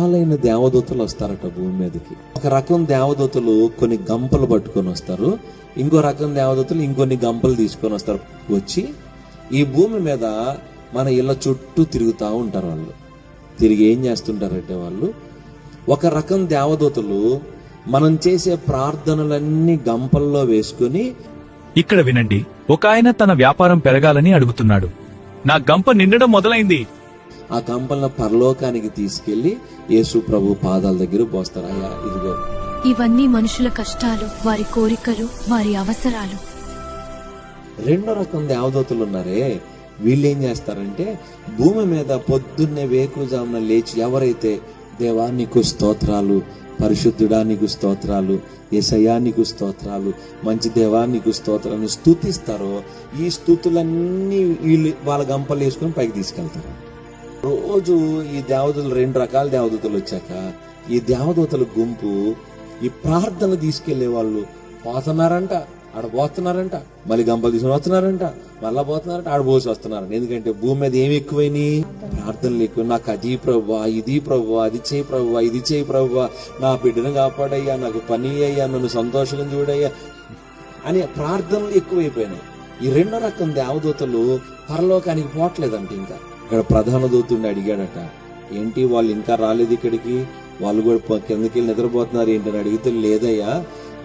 రకాలైన దేవదూతలు వస్తారట భూమి మీదకి. ఒక రకం దేవదూతలు కొన్ని గంపలు పట్టుకొని వస్తారు, ఇంకో రకం దేవదూతలు ఇంకొన్ని గంపలు తీసుకొని వస్తారు. వచ్చి ఈ భూమి మీద మన ఇళ్ళ చుట్టూ తిరుగుతూ ఉంటారు. వాళ్ళు తిరిగి ఏం చేస్తుంటారంటే, వాళ్ళు ఒక రకం దేవదూతలు మనం చేసే ప్రార్థనలన్నీ గంపల్లో వేసుకుని, ఇక్కడ వినండి, ఒక ఆయన తన వ్యాపారం పెరగాలని అడుగుతున్నాడు. నా గంప నిండడం మొదలైంది. ఆ గంపలను పరలోకానికి తీసుకెళ్లి యేసు ప్రభు పాదాల దగ్గర పోస్తారు. అయ్యా ఇదిగో. ఇవన్నీ మనుషుల కష్టాలు, వారి కోరికలు, వారి అవసరాలు. రెండో రకం దేవదూతలు ఉన్నారే, వీళ్ళు ఏం చేస్తారంటే, భూమి మీద పొద్దున్నే వేకుజామున లేచి ఎవరైతే దేవా నీకు స్తోత్రాలు, పరిశుద్ధుడా నీకు స్తోత్రాలు, యేసయ్యా నీకు స్తోత్రాలు, మంచి దేవా నీకు స్తోత్రాలు స్తుతిస్తారో, ఈ స్తుతులన్నీ వీళ్ళు వాళ్ళ గంపలు వేసుకొని పైకి తీసుకెళ్తారు. రోజు ఈ దేవదూతలు, రెండు రకాల దేవదూతలు వచ్చాక ఈ దేవదూతల గుంపు ఈ ప్రార్థన తీసుకెళ్లే వాళ్ళు పోతున్నారంట, ఆడ పోతున్నారంట, మళ్ళీ గంపలు తీసుకుని వస్తున్నారంట, మళ్ళా పోతున్నారంట, ఆడ పోసి వస్తున్నారంట. ఎందుకంటే భూమి మీద ఏమి ఎక్కువైనాయి? ప్రార్థనలు ఎక్కువ. నాకు అది ప్రభువా, ఇది ప్రభువా, అది చేయి ప్రభువా, ఇది చేయి ప్రభువా, నా బిడ్డను కాపాడయ్యా, నాకు పని అయ్యా, నన్ను సంతోషంగా చూడయ్యా అని ప్రార్థనలు ఎక్కువైపోయినాయి. ఈ రెండో రకం దేవదూతలు పరలోకానికి పోవట్లేదంట. ఇంకా ఇక్కడ ప్రధాన దూతుండి అడిగాడట, ఏంటి వాళ్ళు ఇంకా రాలేదు ఇక్కడికి, వాళ్ళు కూడా కిందకి వెళ్ళి నిద్రపోతున్నారు ఏంటని అడిగితే, లేదయ్యా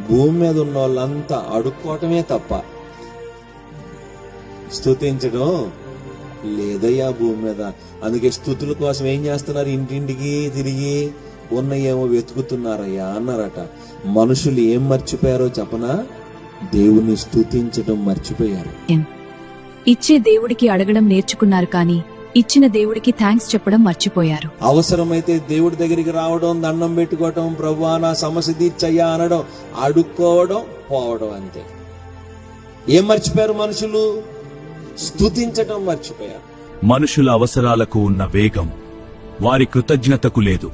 భూమి మీద ఉన్న వాళ్ళంతా అడుక్కోవటమే తప్ప స్తుతించడం లేదయ్యా భూమి మీద. అందుకే స్తుతుల కోసం ఏం చేస్తున్నారు? ఇంటింటికి తిరిగి ఉన్నయేమో వెతుకుతున్నారయ్యా అన్నారట. మనుషులు ఏం మర్చిపోయారో చెప్పనా? దేవుని స్తుతించడం మర్చిపోయారు. ఇచ్చే దేవుడికి అడగడం నేర్చుకున్నారు, కానీ ఇచ్చిన దేవుడికి థ్యాంక్స్ చెప్పడం మర్చిపోయారు. అవసరమైతే దేవుడి దగ్గరికి రావడం, దండం పెట్టుకోవడం, ప్రభువా నా సమస్య తీర్చయ్యా అనడం, అడుక్కోవడం, పోవడం, అంతే. ఏం మర్చిపోయారు మనుషులు? స్తుతించడం మర్చిపోయారు. మనుషుల అవసరాలకు ఉన్న వేగం వారి కృతజ్ఞతకు లేదు.